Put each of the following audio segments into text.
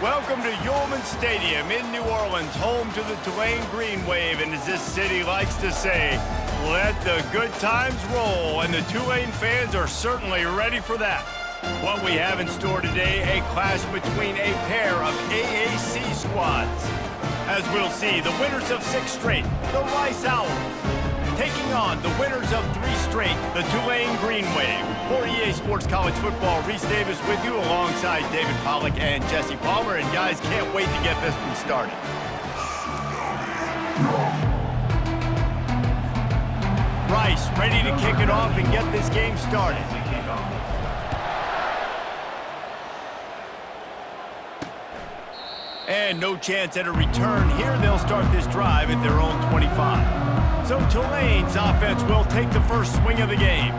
Welcome to Yulman Stadium in New Orleans, home to the Tulane Green Wave, and as this city likes to say, let the good times roll, and the Tulane fans are certainly ready for that. What we have in store today, a clash between a pair of AAC squads. As we'll see, the winners of 6 straight, the Rice Owls, taking on the winners of 3 straight, the Tulane Green Wave. For EA Sports College Football, Reese Davis with you alongside David Pollack and Jesse Palmer. And guys, can't wait to get this one started. Rice ready to kick it off and get this game started. And no chance at a return here. They'll start this drive at their own 25. So Tulane's offense will take the first swing of the game.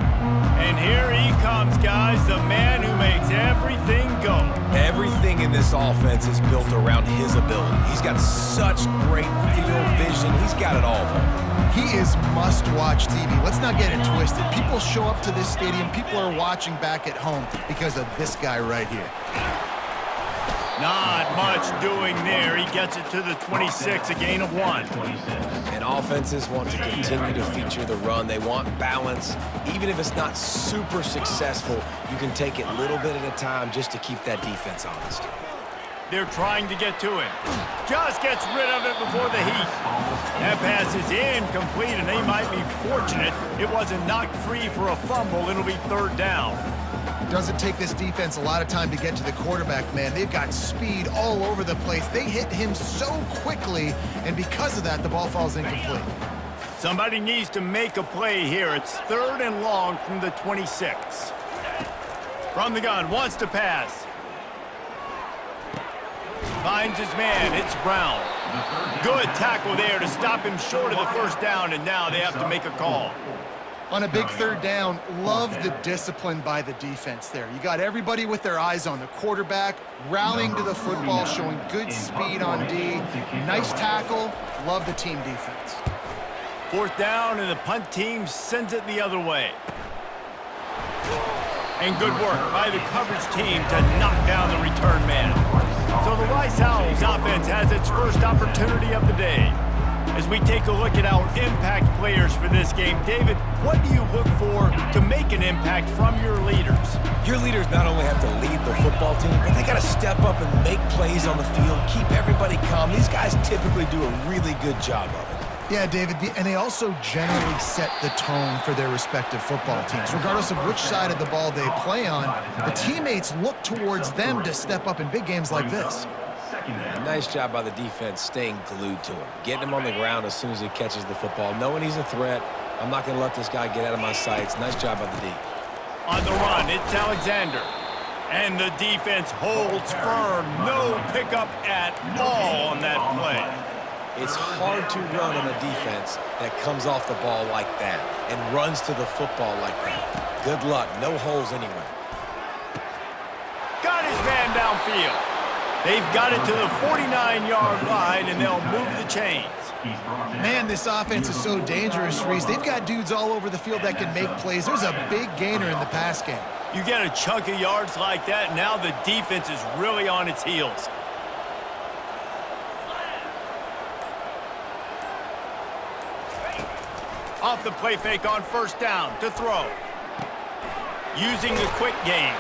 And here he comes, guys, the man who makes everything go. Everything in this offense is built around his ability. He's got such great field vision. He's got it all, though. He is must-watch TV. Let's not get it twisted. People show up to this stadium. People are watching back at home because of this guy right here. Not much doing there. He gets it to the 26, a gain of 1. And offenses want to continue to feature the run. They want balance. Even if it's not super successful, you can take it little bit at a time just to keep that defense honest. They're trying to get to him. Just gets rid of it before the heat. That pass is incomplete, and they might be fortunate it wasn't knocked free for a fumble. It'll be 3rd down. Doesn't take this defense a lot of time to get to the quarterback, man. They've got speed all over the place. They hit him so quickly, and because of that, the ball falls incomplete. Somebody needs to make a play here. It's 3rd and long from the 26. From the gun, wants to pass. Finds his man, it's Brown. Good tackle there to stop him short of the 1st down, and now they have to make a call. On a big 3rd down, love the discipline by the defense there. You got everybody with their eyes on the quarterback, rallying to the football, showing good speed on D. Nice tackle. Love the team defense. 4th down, and the punt team sends it the other way. And good work by the coverage team to knock down the return man. So the Rice Owls offense has its first opportunity of the day. As we take a look at our impact players for this game, David, what do you look for to make an impact from your leaders? Your leaders not only have to lead the football team, but they got to step up and make plays on the field, keep everybody calm. These guys typically do a really good job of it. Yeah, David, and they also generally set the tone for their respective football teams. Regardless of which side of the ball they play on, the teammates look towards them to step up in big games like this. Yeah, nice job by the defense staying glued to him, getting him on the ground as soon as he catches the football, knowing he's a threat. I'm not going to let this guy get out of my sights. Nice job by the D. On the run, it's Alexander. And the defense holds firm. No pickup at all on that play. It's hard to run on a defense that comes off the ball like that and runs to the football like that. Good luck. No holes anywhere. Got his man downfield. They've got it to the 49-yard line, and they'll move the chains. Man, this offense is so dangerous, Reese. They've got dudes all over the field that can make plays. There's a big gainer in the pass game. You get a chunk of yards like that, now the defense is really on its heels. Off the play fake on 1st down to throw. Using the quick game.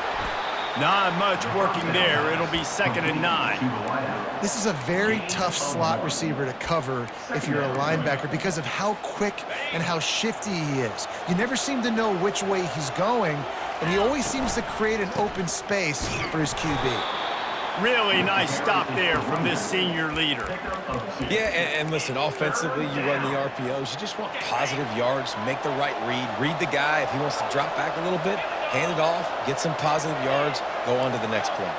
Not much working there. It'll be 2nd and 9. This is a very tough slot receiver to cover if you're a linebacker because of how quick and how shifty he is. You never seem to know which way he's going, and he always seems to create an open space for his QB. Really nice stop there from this senior leader. Yeah, and listen, offensively, you run the RPOs. You just want positive yards, make the right read the guy. If he wants to drop back a little bit, hand it off, get some positive yards, go on to the next play.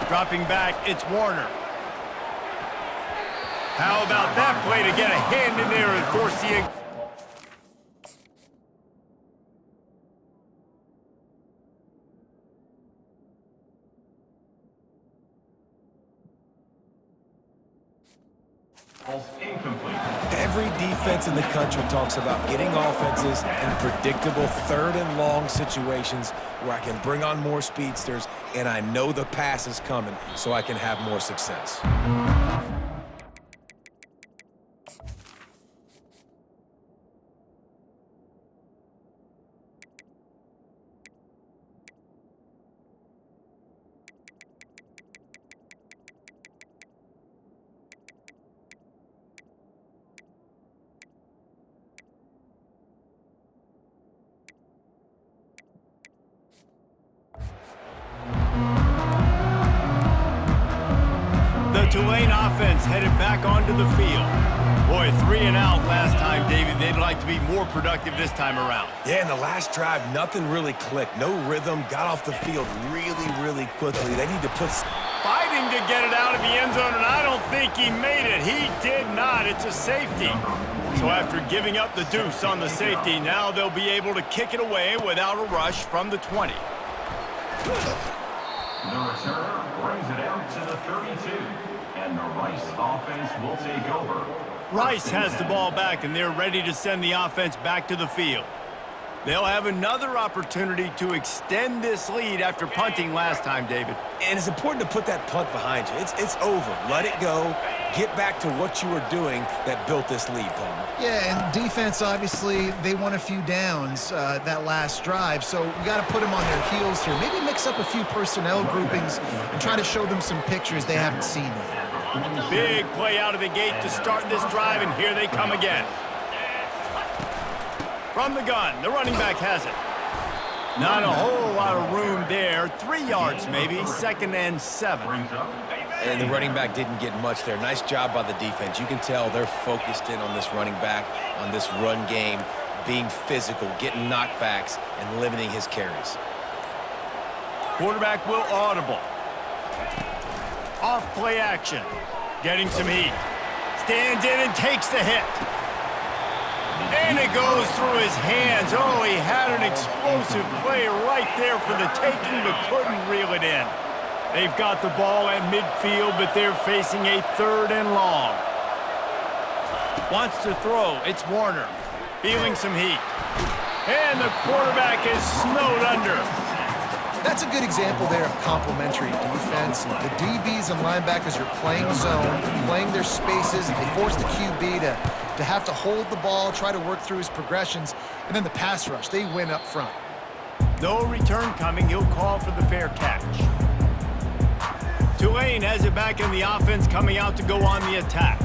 Dropping back, it's Warner. How about that play to get a hand in there and force the... Every defense in the country talks about getting offenses in predictable third and long situations where I can bring on more speedsters and I know the pass is coming so I can have more success. The Tulane offense headed back onto the field. Boy, 3 and out last time, David. They'd like to be more productive this time around. Yeah, in the last drive, nothing really clicked. No rhythm, got off the field really quickly. They need to put... Fighting to get it out of the end zone, and I don't think he made it. He did not. It's a safety. So after giving up the deuce on the safety, now they'll be able to kick it away without a rush from the 20. The returner brings it out to the 32, and the Rice offense will take over. Rice has the ball back, and they're ready to send the offense back to the field. They'll have another opportunity to extend this lead after punting last time, David. And it's important to put that punt behind you. It's over. Let it go. Get back to what you were doing that built this lead, Palmer. Yeah, and defense, obviously, they won a few downs that last drive, so you got to put them on their heels here. Maybe mix up a few personnel groupings and try to show them some pictures they haven't seen yet. Big play out of the gate to start this drive, and here they come again. From the gun, the running back has it. Not a whole lot of room there. 3 yards maybe, 2nd and 7. And the running back didn't get much there. Nice job by the defense. You can tell they're focused in on this running back, on this run game, being physical, getting knockbacks, and limiting his carries. Quarterback will audible. Off play action. Getting some heat. Stands in and takes the hit. And it goes through his hands. Oh, he had an explosive play right there for the taking, but couldn't reel it in. They've got the ball at midfield, but they're facing a 3rd and long. Wants to throw. It's Warner. Feeling some heat. And the quarterback is snowed under. That's a good example there of complementary defense. The DBs and linebackers are playing zone, playing their spaces, and they force the QB to have to hold the ball, try to work through his progressions, and then the pass rush, they win up front. No return coming. He'll call for the fair catch. Tulane has it back in the offense, coming out to go on the attack.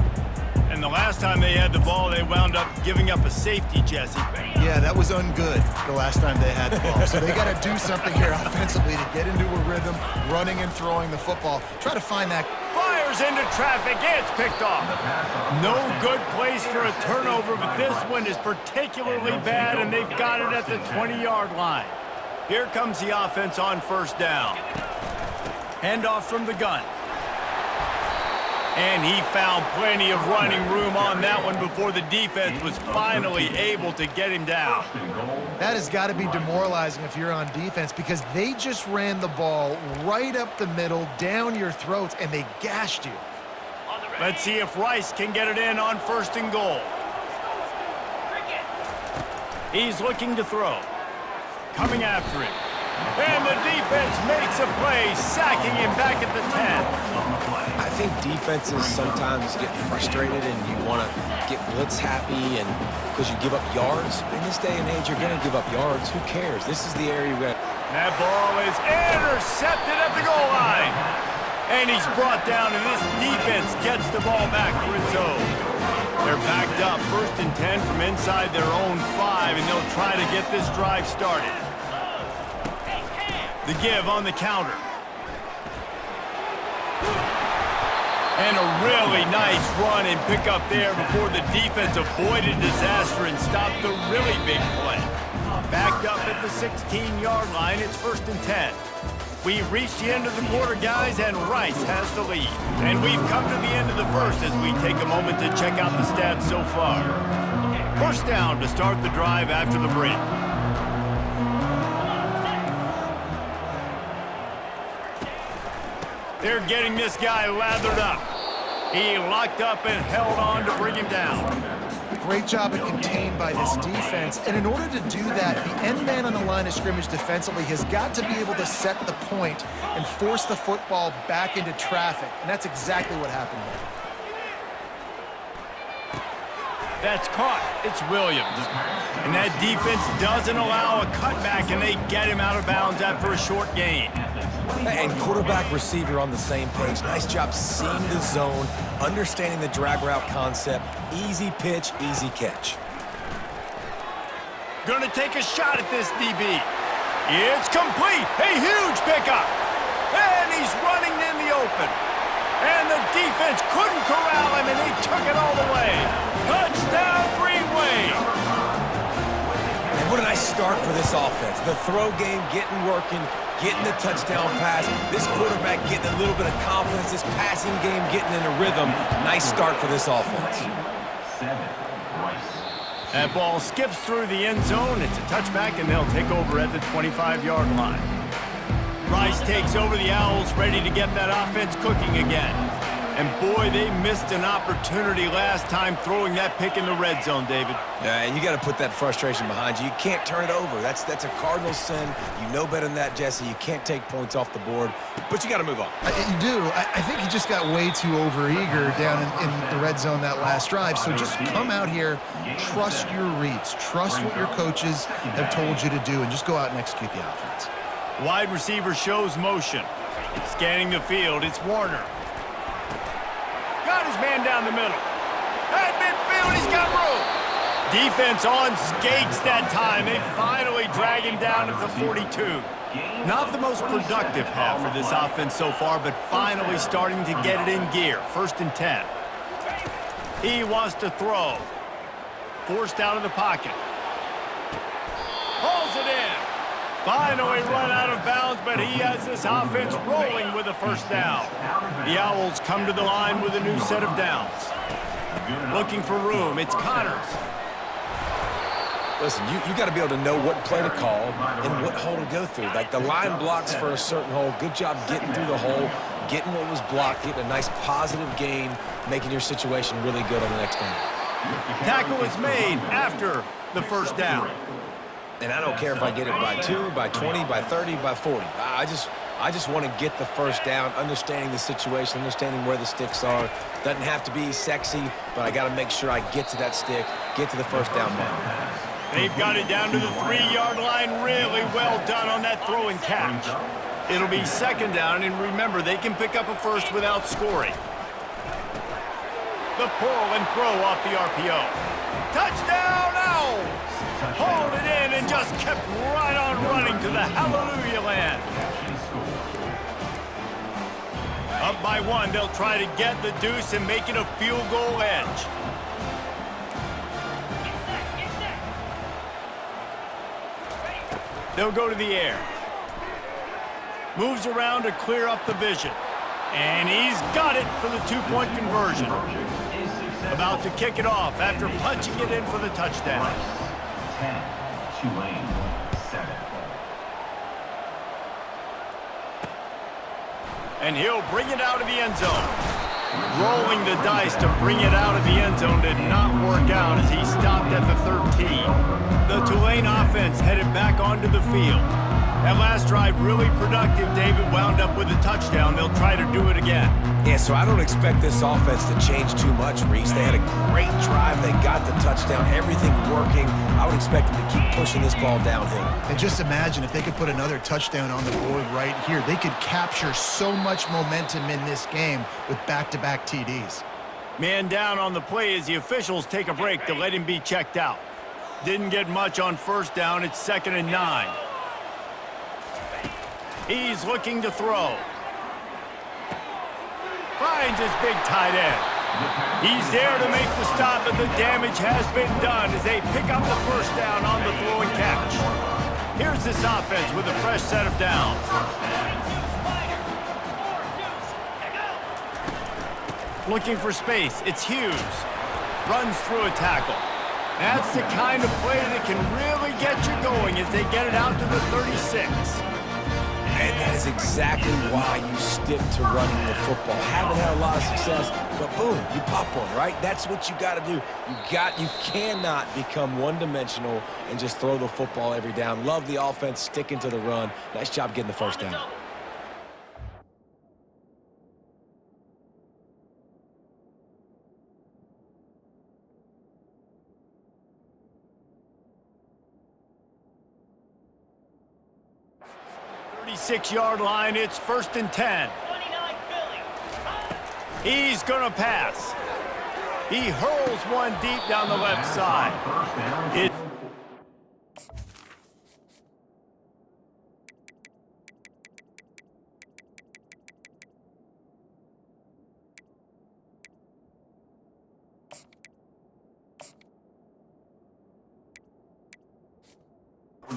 And the last time they had the ball, they wound up giving up a safety, Jesse. Yeah, that was ungood the last time they had the ball. So they got to do something here offensively to get into a rhythm, running and throwing the football. Try to find that. Fires into traffic. It's picked off. No good place for a turnover, but this one is particularly bad, and they've got it at the 20-yard line. Here comes the offense on 1st down. Handoff from the gun. And he found plenty of running room on that one before the defense was finally able to get him down. That has got to be demoralizing if you're on defense because they just ran the ball right up the middle, down your throats, and they gashed you. Let's see if Rice can get it in on 1st and goal. He's looking to throw. Coming after him. And the defense makes a play, sacking him back at the 10. I think defenses sometimes get frustrated and you want to get blitz happy and because you give up yards. In this day and age, you're going to give up yards. Who cares? This is the area where... That ball is intercepted at the goal line. And he's brought down, and this defense gets the ball back for its own. They're backed up, 1st and 10 from inside their own 5, and they'll try to get this drive started. The give on the counter. And a really nice run and pick up there before the defense avoided disaster and stopped the really big play. Backed up at the 16-yard line, it's 1st and 10. We've reached the end of the quarter, guys, and Rice has the lead. And we've come to the end of the 1st as we take a moment to check out the stats so far. 1st down to start the drive after the break. They're getting this guy lathered up. He locked up and held on to bring him down. Great job of contained by this defense. And in order to do that, the end man on the line of scrimmage defensively has got to be able to set the point and force the football back into traffic. And that's exactly what happened there. That's caught. It's Williams. And that defense doesn't allow a cutback, and they get him out of bounds after a short gain. And quarterback, receiver on the same page. Nice job seeing the zone, understanding the drag route concept. Easy pitch, easy catch. Gonna take a shot at this DB. It's complete. A huge pickup. And he's running in the open. And the defense couldn't corral him, and he took it all the way. Touchdown, Green Wave. And what a nice start for this offense. The throw game getting working, getting the touchdown pass. This quarterback getting a little bit of confidence. This passing game getting in a rhythm. Nice start for this offense. That ball skips through the end zone. It's a touchback, and they'll take over at the 25-yard line. Rice takes over the Owls, ready to get that offense cooking again. And boy, they missed an opportunity last time throwing that pick in the red zone, David. Yeah, and you got to put that frustration behind you. You can't turn it over. That's a cardinal sin. You know better than that, Jesse. You can't take points off the board, but you got to move on. You do. I think he just got way too overeager down in the red zone that last drive. So just come out here, trust your reads, trust what your coaches have told you to do, and just go out and execute the offense. Wide receiver shows motion. Scanning the field, it's Warner. Got his man down the middle. At midfield, he's got room. Defense on skates that time. They finally drag him down at the 42. Not the most productive half for this offense so far, but finally starting to get it in gear. 1st and 10. He wants to throw. Forced out of the pocket. Pulls it in. Finally run out of bounds, but he has this offense rolling with a first down. The Owls come to the line with a new set of downs. Looking for room, it's Connors. Listen, you got to be able to know what play to call and what hole to go through. Like the line blocks for a certain hole. Good job getting through the hole, getting what was blocked, getting a nice positive gain, making your situation really good on the next down. Tackle is made after the first down. And I don't care if I get it by 2, by 20, by 30, by 40. I just want to get the first down, understanding the situation, understanding where the sticks are. Doesn't have to be sexy, but I got to make sure I get to that stick, get to the first down man. They've got it down to the 3-yard line. Really well done on that throw and catch. It'll be 2nd down, and remember, they can pick up a first without scoring. The pull and throw off the RPO. Touchdown, Owls! Hauled it in and just kept right on running to the hallelujah land. Up by 1, they'll try to get the deuce and make it a field goal edge. They'll go to the air. Moves around to clear up the vision. And he's got it for the 2-point conversion. About to kick it off after punching it in for the touchdown. 10, Tulane, 7. And he'll bring it out of the end zone. Rolling the dice to bring it out of the end zone did not work out as he stopped at the 13. The Tulane offense headed back onto the field. That last drive really productive. David wound up with a touchdown. They'll try to do it again. Yeah, so I don't expect this offense to change too much, Reese. They had a great drive. They got the touchdown. Everything working. I would expect them to keep pushing this ball downhill. And just imagine if they could put another touchdown on the board right here. They could capture so much momentum in this game with back-to-back TDs. Man down on the play as the officials take a break to let him be checked out. Didn't get much on 1st down. It's 2nd and 9. He's looking to throw. Finds his big tight end. He's there to make the stop, but the damage has been done as they pick up the first down on the throw and catch. Here's this offense with a fresh set of downs. Looking for space. It's Hughes. Runs through a tackle. That's the kind of play that can really get you going as they get it out to the 36. And that is exactly why you stick to running the football. Haven't had a lot of success, but boom, you pop one, right? That's what you got to do. You cannot become one-dimensional and just throw the football every down. Love the offense, sticking to the run. Nice job getting the first down. Six-yard line, it's 1st and 10. He's gonna pass. He hurls one deep down the left side.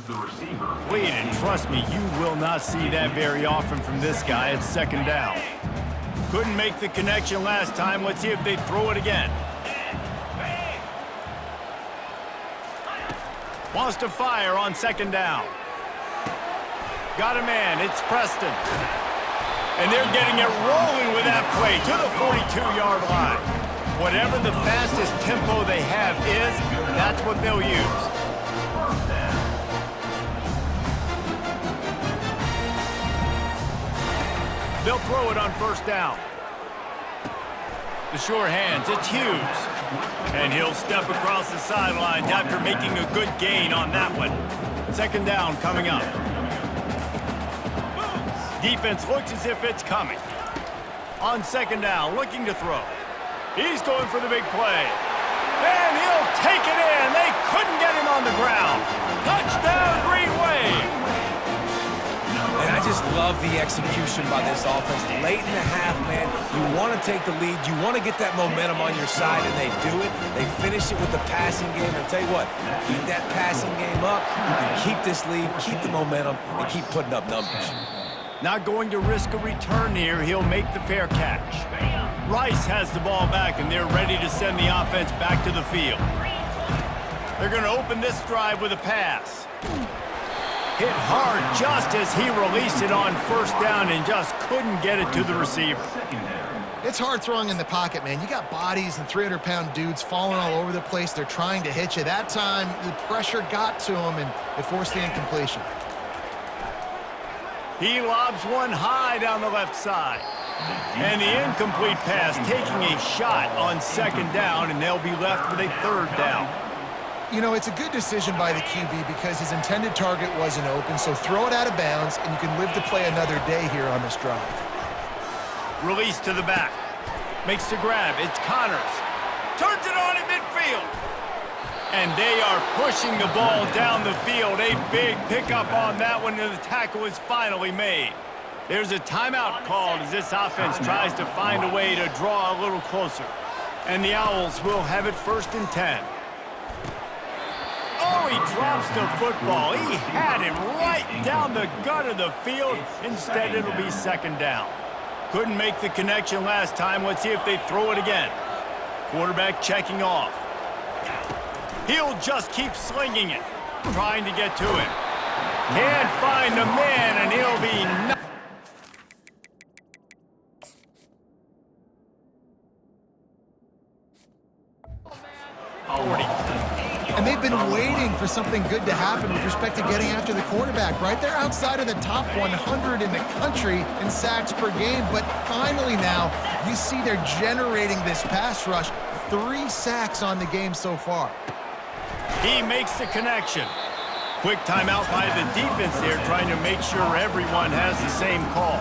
The receiver. Wait, and trust me, you will not see that very often from this guy. It's 2nd down. Couldn't make the connection last time. Let's see if they throw it again. Wants to fire on 2nd down. Got a man. It's Preston. And they're getting it rolling with that play to the 42-yard line. Whatever the fastest tempo they have is, that's what they'll use. They'll throw it on 1st down. The sure hands, it's Hughes. And he'll step across the sidelines after making a good gain on that one. 2nd down coming up. Defense looks as if it's coming. On 2nd down, looking to throw. He's going for the big play. And he'll take it in. They couldn't get him on the ground. Touchdown, Green Wave. And I just love the execution by this offense. Late in the half, man, you want to take the lead. You want to get that momentum on your side, and they do it. They finish it with the passing game. And I'll tell you what, keep that passing game up. You can keep this lead, keep the momentum, and keep putting up numbers. Not going to risk a return here. He'll make the fair catch. Rice has the ball back, and they're ready to send the offense back to the field. They're going to open this drive with a pass. Hit hard just as he released it on 1st down and just couldn't get it to the receiver. It's hard throwing in the pocket, man. You got bodies and 300-pound dudes falling all over the place. They're trying to hit you. That time, the pressure got to him, and it forced the incompletion. He lobs one high down the left side. And the incomplete pass taking a shot on 2nd down, and they'll be left with a 3rd down. You know, it's a good decision by the QB because his intended target wasn't open, so throw it out of bounds, and you can live to play another day here on this drive. Release to the back. Makes the grab. It's Connors. Turns it on in midfield. And they are pushing the ball down the field. A big pickup on that one, and the tackle is finally made. There's a timeout called as this offense tries to find a way to draw a little closer. And the Owls will have it 1st and 10. Oh, he drops the football. He had him right down the gut of the field. Instead, it'll be 2nd down. Couldn't make the connection last time. Let's see if they throw it again. Quarterback checking off. He'll just keep slinging it, trying to get to him. Can't find the man, and he'll be... And they've been waiting for something good to happen with respect to getting after the quarterback, right? They're outside of the top 100 in the country in sacks per game, but finally now you see they're generating this pass rush. 3 sacks on the game so far. He makes the connection. Quick timeout by the defense there, trying to make sure everyone has the same call.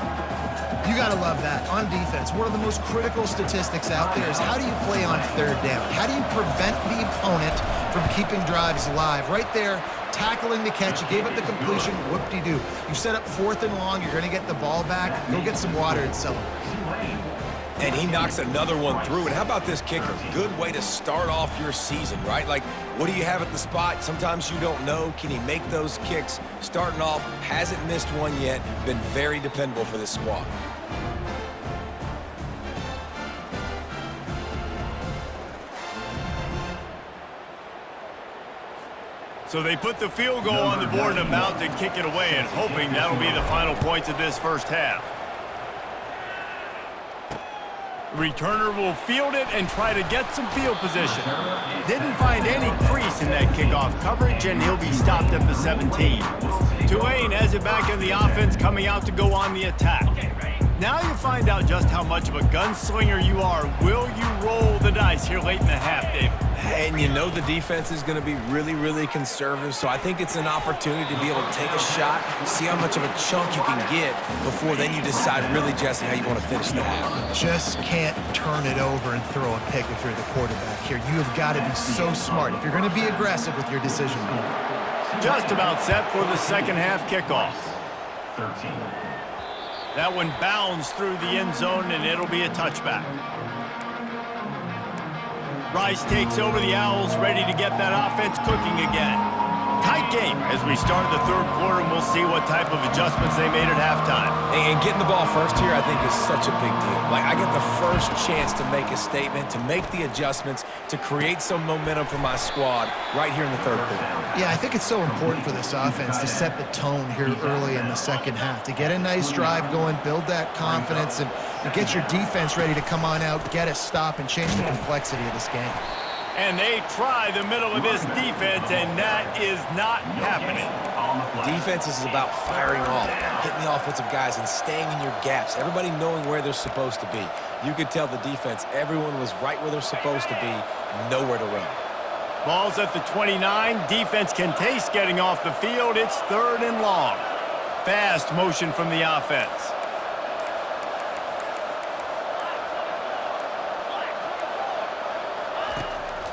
You got to love that. On defense, one of the most critical statistics out there is how do you play on 3rd down? How do you prevent the opponent from keeping drives alive? Right there, tackling the catch. You gave up the completion. Whoop-de-doo. You set up 4th and long. You're going to get the ball back. Go get some water and celebrate. And he knocks another one through. And how about this kicker? Good way to start off your season, right? Like, what do you have at the spot? Sometimes you don't know. Can he make those kicks? Starting off, hasn't missed one yet. Been very dependable for this squad. So they put the field goal on the board and about to kick it away, and hoping that'll be the final points of this first half. Returner will field it and try to get some field position. Didn't find any crease in that kickoff coverage, and he'll be stopped at the 17. Tulane has it back in the offense, coming out to go on the attack. Now you find out just how much of a gunslinger you are. Will you roll the dice here late in the half, David? And you know the defense is going to be really, really conservative, so I think it's an opportunity to be able to take a shot, see how much of a chunk you can get before then you decide really, Jesse, how you want to finish the half. Just can't turn it over and throw a pick if you're the quarterback here. You have got to be so smart if you're going to be aggressive with your decision making. Just about set for the second half kickoff. 13. That one bounds through the end zone, and it'll be a touchback. Rice takes over the Owls, ready to get that offense cooking again. Tight game as we start the third quarter, and we'll see what type of adjustments they made at halftime. And getting the ball first here, I think, is such a big deal. Like, I get the first chance to make a statement, to make the adjustments, to create some momentum for my squad right here in the third quarter. Yeah, I think it's so important for this offense to set the tone here early in the second half, to get a nice drive going, build that confidence, and get your defense ready to come on out, get a stop, and change the complexity of this game. And they try the middle of this defense, and that is not happening. Defense is about firing off, hitting the offensive guys, and staying in your gaps. Everybody knowing where they're supposed to be. You could tell the defense, everyone was right where they're supposed to be, nowhere to run. Ball's at the 29. Defense can taste getting off the field. It's third and long. Fast motion from the offense.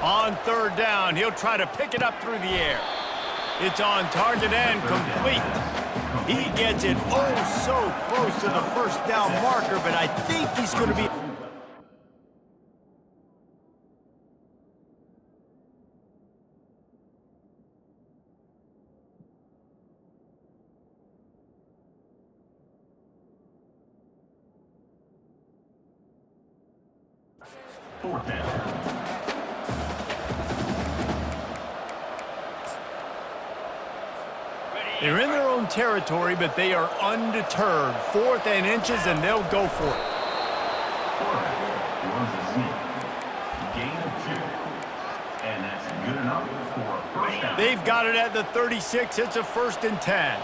On third down, he'll try to pick it up through the air. It's on target and complete. He gets it oh so close to the first down marker, but I think he's going to be... Fourth down. They're in their own territory, but they are undeterred. 4th and inches, and they'll go for it. Quarterback runs a sneak. Gain of 2. And that's good enough for a first down. They've got it at the 36. It's a 1st and 10.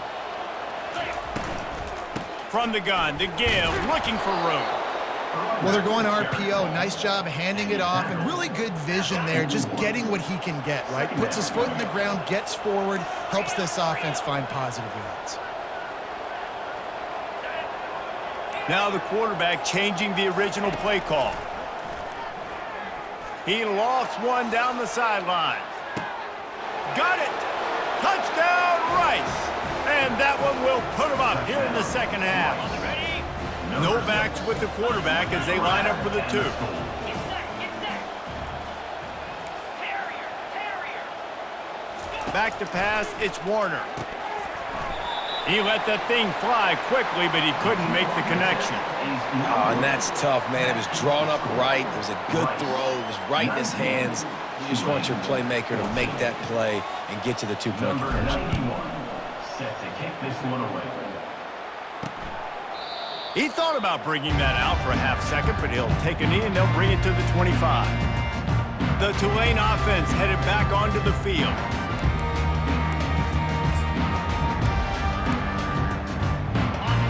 From the gun, to give, looking for room. Well, they're going RPO. Nice job handing it off, and really good vision there, just getting what he can get, right? Puts his foot in the ground, gets forward, helps this offense find positive yards. Now the quarterback changing the original play call. He lofts one down the sideline. Got it! Touchdown, Rice! And that one will put him up here in the second half. No backs with the quarterback as they line up for the 2. Back to pass, it's Warner. He let that thing fly quickly, but he couldn't make the connection. Oh, and that's tough, man. It was drawn up right. It was a good throw. It was right in his hands. You just want your playmaker to make that play and get to the 2-point conversion. Set to kick this one away. He thought about bringing that out for a half second, but he'll take a knee and they'll bring it to the 25. The Tulane offense headed back onto the field.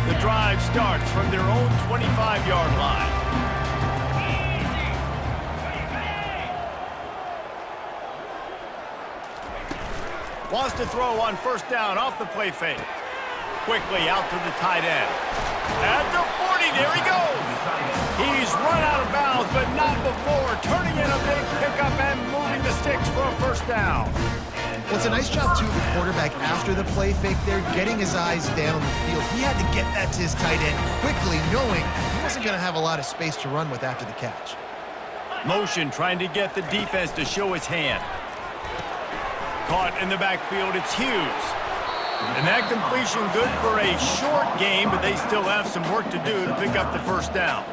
The drive starts from their own 25-yard line. Wants to throw on first down off the play fake. Quickly out to the tight end. At the 40, there he goes. He's run out of bounds, but not before turning in a big pickup and moving the sticks for a first down. Well, it's a nice job, too, of the quarterback after the play fake there, getting his eyes down the field. He had to get that to his tight end quickly, knowing he wasn't going to have a lot of space to run with after the catch. Motion trying to get the defense to show his hand. Caught in the backfield, it's Hughes. And that completion good for a short game, but they still have some work to do to pick up the first down.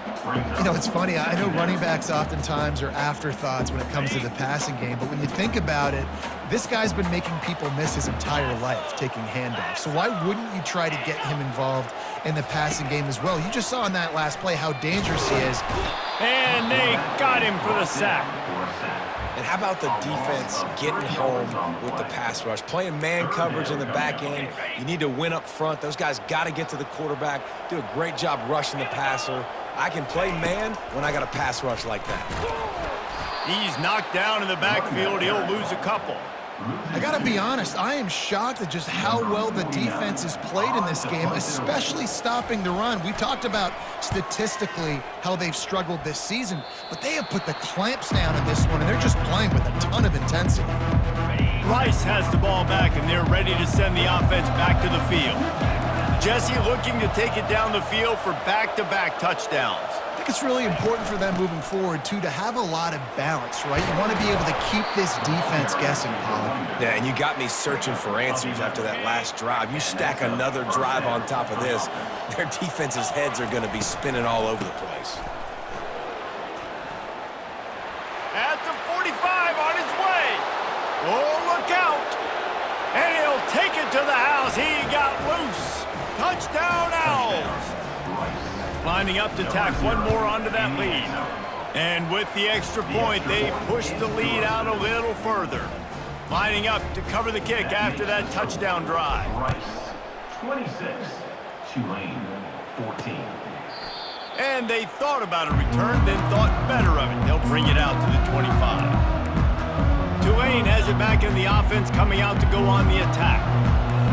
You know, it's funny. I know running backs oftentimes are afterthoughts when it comes to the passing game, but when you think about it, this guy's been making people miss his entire life taking handoffs. So why wouldn't you try to get him involved in the passing game as well? You just saw in that last play how dangerous he is. And they got him for the sack. And how about the defense getting home with the pass rush? Playing man coverage in the back end. You need to win up front. Those guys got to get to the quarterback, do a great job rushing the passer. I can play man when I got a pass rush like that. He's knocked down in the backfield. He'll lose a couple. I got to be honest, I am shocked at just how well the defense has played in this game, especially stopping the run. We talked about statistically how they've struggled this season, but they have put the clamps down in this one, and they're just playing with a ton of intensity. Rice has the ball back, and they're ready to send the offense back to the field. Jesse looking to take it down the field for back-to-back touchdowns. I think it's really important for them moving forward, too, to have a lot of balance, right? You want to be able to keep this defense guessing, Pollock. Yeah, and you got me searching for answers after that last drive. You stack another drive on top of this, their defense's heads are going to be spinning all over the place. At the 45 on his way. Oh, look out. And he'll take it to the house. He got loose. Touchdown, Owls. Lining up to tack one more onto that lead. And with the extra point, they push the lead out a little further. Lining up to cover the kick after that touchdown drive. Rice, 26. Tulane, 14. And they thought about a return, then thought better of it. They'll bring it out to the 25. Tulane has it back in the offense, coming out to go on the attack.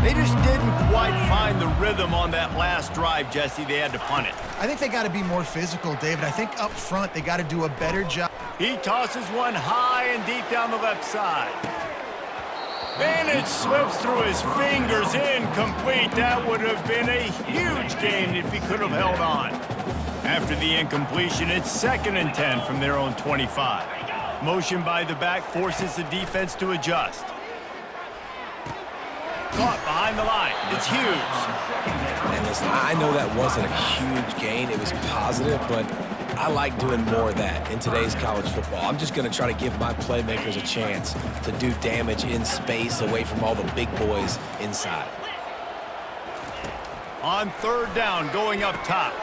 They just didn't quite find the rhythm on that last drive, Jesse. They had to punt it. I think they got to be more physical, David. I think up front they got to do a better job. He tosses one high and deep down the left side. And it slips through his fingers, incomplete. That would have been a huge gain if he could have held on. After the incompletion, it's 2nd and 10 from their own 25. Motion by the back forces the defense to adjust. Caught behind the line. It's huge. And listen, I know that wasn't a huge gain. It was positive, but I like doing more of that in today's college football. I'm just going to try to give my playmakers a chance to do damage in space away from all the big boys inside. On 3rd down, going up top.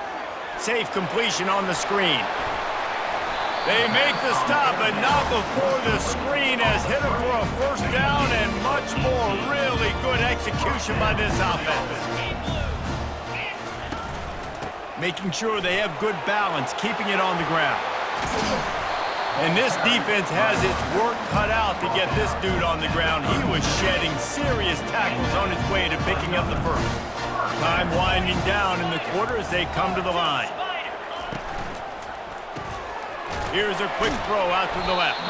Safe completion on the screen. They make the stop, but not before the screen has hit him for a 1st down and much more. Really good execution by this offense. Making sure they have good balance, keeping it on the ground. And this defense has its work cut out to get this dude on the ground. He was shedding serious tackles on his way to picking up the first. Time winding down in the quarter as they come to the line. Here's a quick throw out to the left.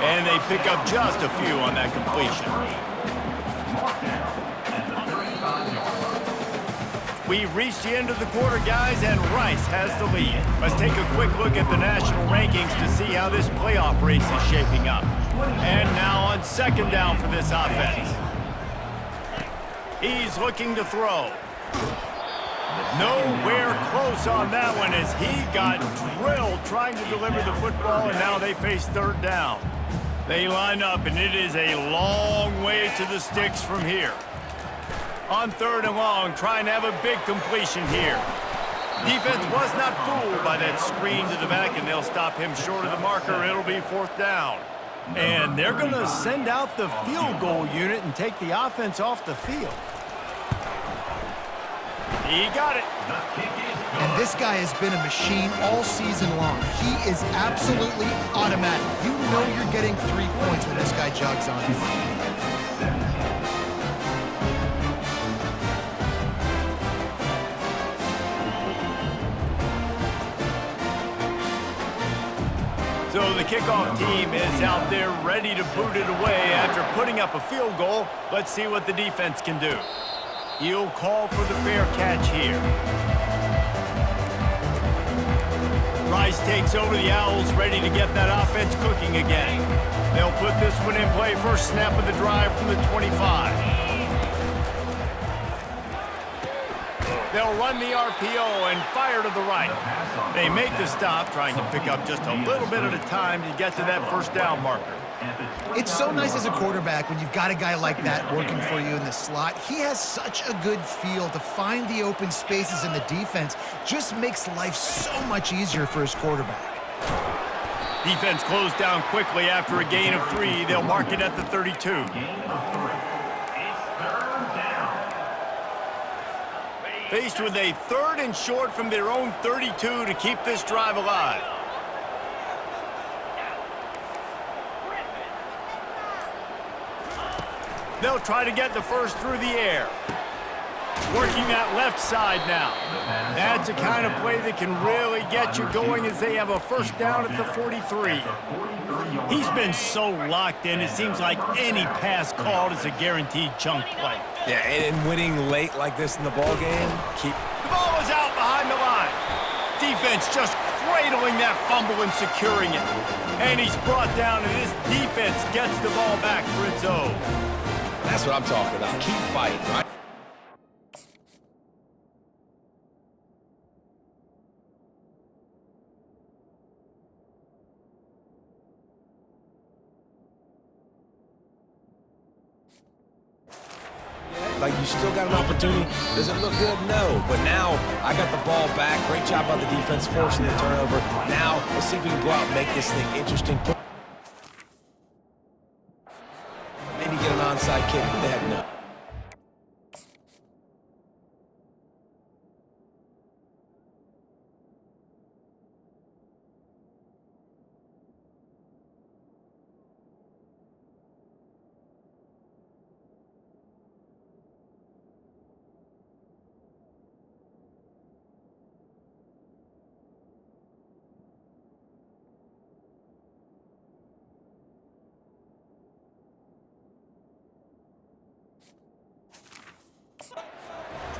And they pick up just a few on that completion. We've reached the end of the quarter, guys, and Rice has the lead. Let's take a quick look at the national rankings to see how this playoff race is shaping up. And now on 2nd down for this offense. He's looking to throw. Nowhere close on that one as he got drilled trying to deliver the football, and now they face 3rd down. They line up, and it is a long way to the sticks from here. On 3rd and long, trying to have a big completion here. Defense was not fooled by that screen to the back, and they'll stop him short of the marker. It'll be 4th down. And they're going to send out the field goal unit and take the offense off the field. He got it. And this guy has been a machine all season long. He is absolutely automatic. You know you're getting 3 points when this guy jogs on you. So the kickoff team is out there ready to boot it away after putting up a field goal. Let's see what the defense can do. He'll call for the fair catch here. Rice takes over the Owls, ready to get that offense cooking again. They'll put this one in play, first snap of the drive from the 25. They'll run the RPO and fire to the right. They make the stop, trying to pick up just a little bit at a time to get to that first down marker. It's so nice as a quarterback when you've got a guy like that working for you in the slot. He has such a good feel to find the open spaces in the defense. Just makes life so much easier for his quarterback. Defense closed down quickly after a gain of 3. They'll mark it at the 32. Gain of 3. It's third down. Faced with a 3rd and short from their own 32 to keep this drive alive. They'll try to get the first through the air. Working that left side now. That's a kind of play that can really get you going as they have a first down at the 43. He's been so locked in, it seems like any pass called is a guaranteed chunk play. Yeah, and winning late like this in the ball game, The ball is out behind the line. Defense just cradling that fumble and securing it. And he's brought down, and this defense gets the ball back for its own. That's what I'm talking about. Keep fighting, right? Like, you still got an opportunity. Does it look good? No. But now, I got the ball back. Great job by the defense forcing the turnover. Now, let's see if we can go out and make this thing interesting. Maybe get an onside kick. Who the heck knows?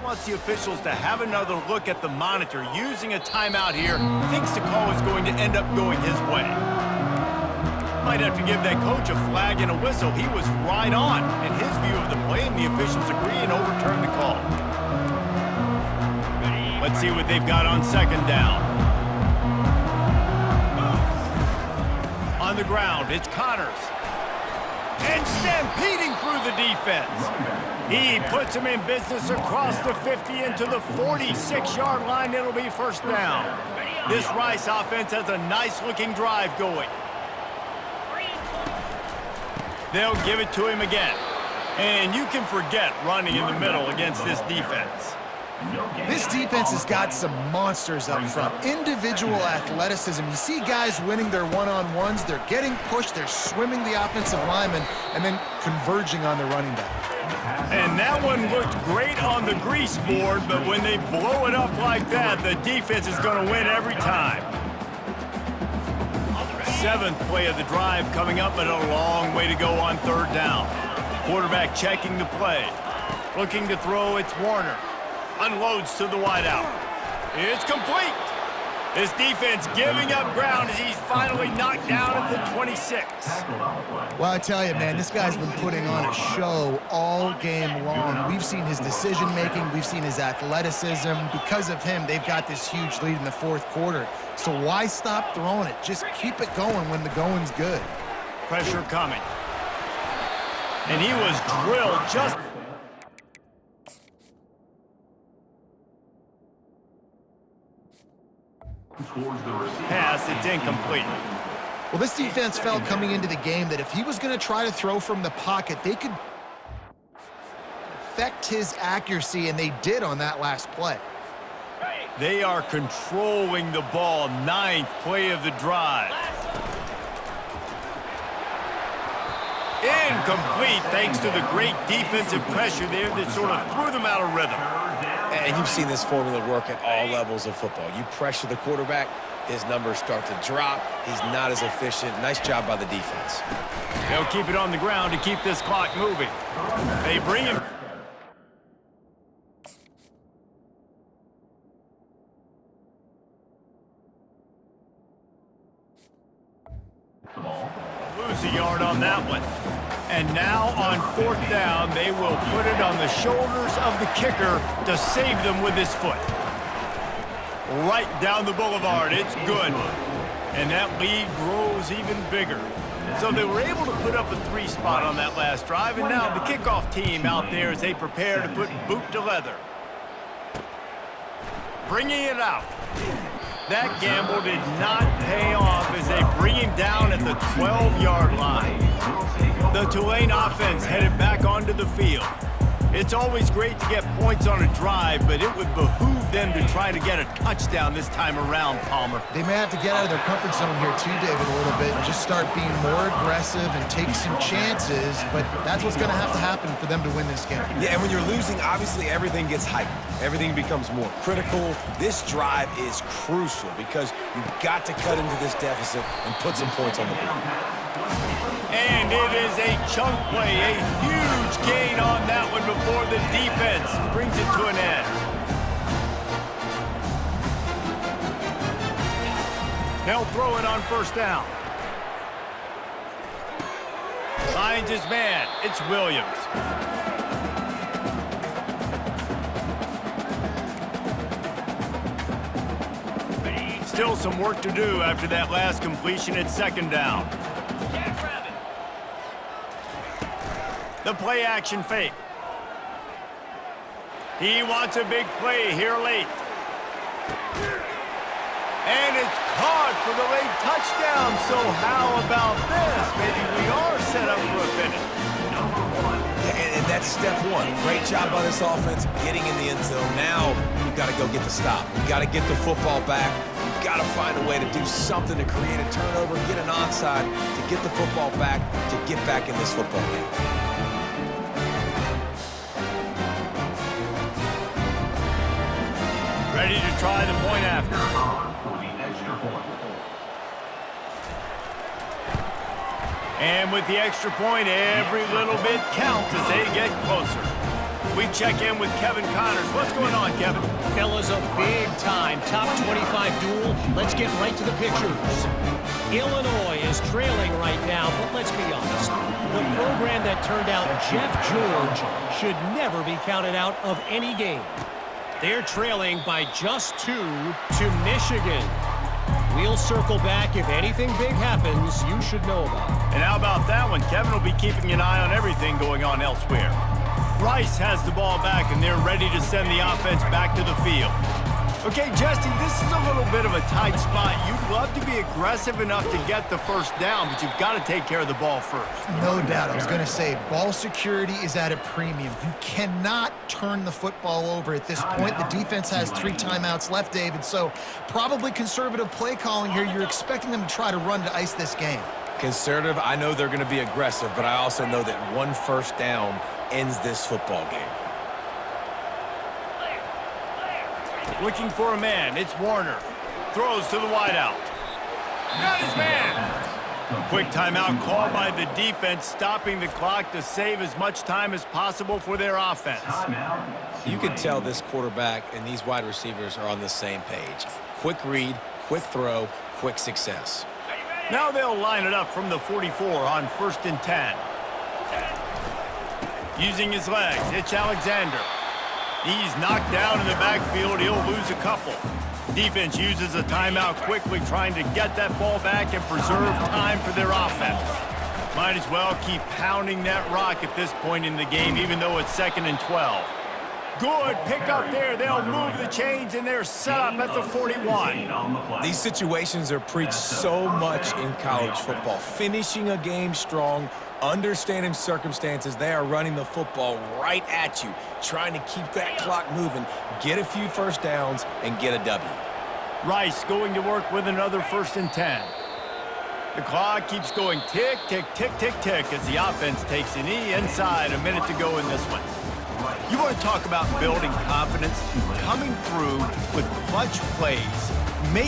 Wants the officials to have another look at the monitor. Using a timeout here, thinks the call is going to end up going his way. Might have to give that coach a flag and a whistle. He was right on in his view of the play, and the officials agree and overturn the call. Let's see what they've got on second down. On the ground, it's Connors. And stampeding through the defense. He puts him in business across the 50 into the 46-yard line. It'll be first down. This Rice offense has a nice-looking drive going. They'll give it to him again. And you can forget running in the middle against this defense. This defense has got some monsters up front. Individual athleticism. You see guys winning their one-on-ones. They're getting pushed. They're swimming the offensive lineman and then converging on the running back. And that one looked great on the grease board, but when they blow it up like that, the defense is going to win every time. 7th play of the drive coming up, but a long way to go on third down. Quarterback checking the play. Looking to throw, it's Warner. Unloads to the wideout. It's complete. This defense giving up ground as he's finally knocked down at the 26. Well, I tell you, man, this guy's been putting on a show all game long. We've seen his decision-making. We've seen his athleticism. Because of him, they've got this huge lead in the 4th quarter. So why stop throwing it? Just keep it going when the going's good. Pressure coming. And he was drilled just... Pass, it's incomplete. Well, this defense felt coming into the game that if he was going to try to throw from the pocket, they could affect his accuracy, and they did on that last play. They are controlling the ball. 9th play of the drive. Incomplete thanks to the great defensive pressure there that sort of threw them out of rhythm. And you've seen this formula work at all levels of football. You pressure the quarterback, his numbers start to drop. He's not as efficient. Nice job by the defense. They'll keep it on the ground to keep this clock moving. They bring him. Lose a yard on that one. And now on 4th down, they will put it on the shoulders of the kicker to save them with his foot. Right down the boulevard, it's good. And that lead grows even bigger. So they were able to put up a 3 spot on that last drive, and now the kickoff team out there as they prepare to put boot to leather. Bringing it out. That gamble did not pay off as they bring him down at the 12-yard line. The Tulane offense headed back onto the field. It's always great to get points on a drive, but it would behoove them to try to get a touchdown this time around, Palmer. They may have to get out of their comfort zone here too, David, a little bit, and just start being more aggressive and take some chances, but that's what's going to have to happen for them to win this game. Yeah, and when you're losing, obviously everything gets heightened. Everything becomes more critical. This drive is crucial because you've got to cut into this deficit and put some points on the board. And it is a chunk play, a huge gain on that one before the defense brings it to an end. They'll throw it on 1st down. Finds his man. It's Williams. Still some work to do after that last completion at 2nd down. The play action fake. He wants a big play here late. And it's caught for the late touchdown. So how about this? Maybe we are set up for a finish. And that's step 1. Great job by this offense getting in the end zone. Now you've got to go get the stop. You've got to get the football back. You've got to find a way to do something to create a turnover, get an onside, to get the football back, to get back in this football game. Ready to try the point after. And with the extra point, every little bit counts as they get closer. We check in with Kevin Connors. What's going on, Kevin? Fellas, a big-time top 25 duel. Let's get right to the pictures. Illinois is trailing right now, but let's be honest. The program that turned out Jeff George should never be counted out of any game. They're trailing by just 2 to Michigan. We'll circle back if anything big happens you should know about. And how about that one? Kevin will be keeping an eye on everything going on elsewhere. Rice has the ball back, and they're ready to send the offense back to the field. Okay, Jesse, this is a little bit of a tight spot. You'd love to be aggressive enough to get the 1st down, but you've got to take care of the ball first. No doubt. I was going to say, ball security is at a premium. You cannot turn the football over at this point. The defense has 3 timeouts left, David, so probably conservative play calling here. You're expecting them to try to run to ice this game. Conservative, I know they're going to be aggressive, but I also know that 1 1st down ends this football game. Looking for a man. It's Warner. Throws to the wideout. Got his man. Quick timeout called by the defense, stopping the clock to save as much time as possible for their offense. You can tell this quarterback and these wide receivers are on the same page. Quick read, quick throw, quick success. Now they'll line it up from the 44 on 1st and 10. Using his legs, it's Alexander. He's knocked down in the backfield. He'll lose a couple. Defense uses a timeout quickly, trying to get that ball back and preserve time for their offense. Might as well keep pounding that rock at this point in the game, even though it's 2nd and 12. Good pick up there. They'll move the chains, and they're set up at the 41. These situations are preached so much in college football. Finishing a game strong, understanding circumstances. They are running the football right at you, trying to keep that clock moving, get a few 1st downs, and get a W. Rice going to work with another 1st and 10. The clock keeps going tick, tick, tick, tick, tick as the offense takes a knee inside. A minute to go in this one. You want to talk about building confidence, coming through with clutch plays. Make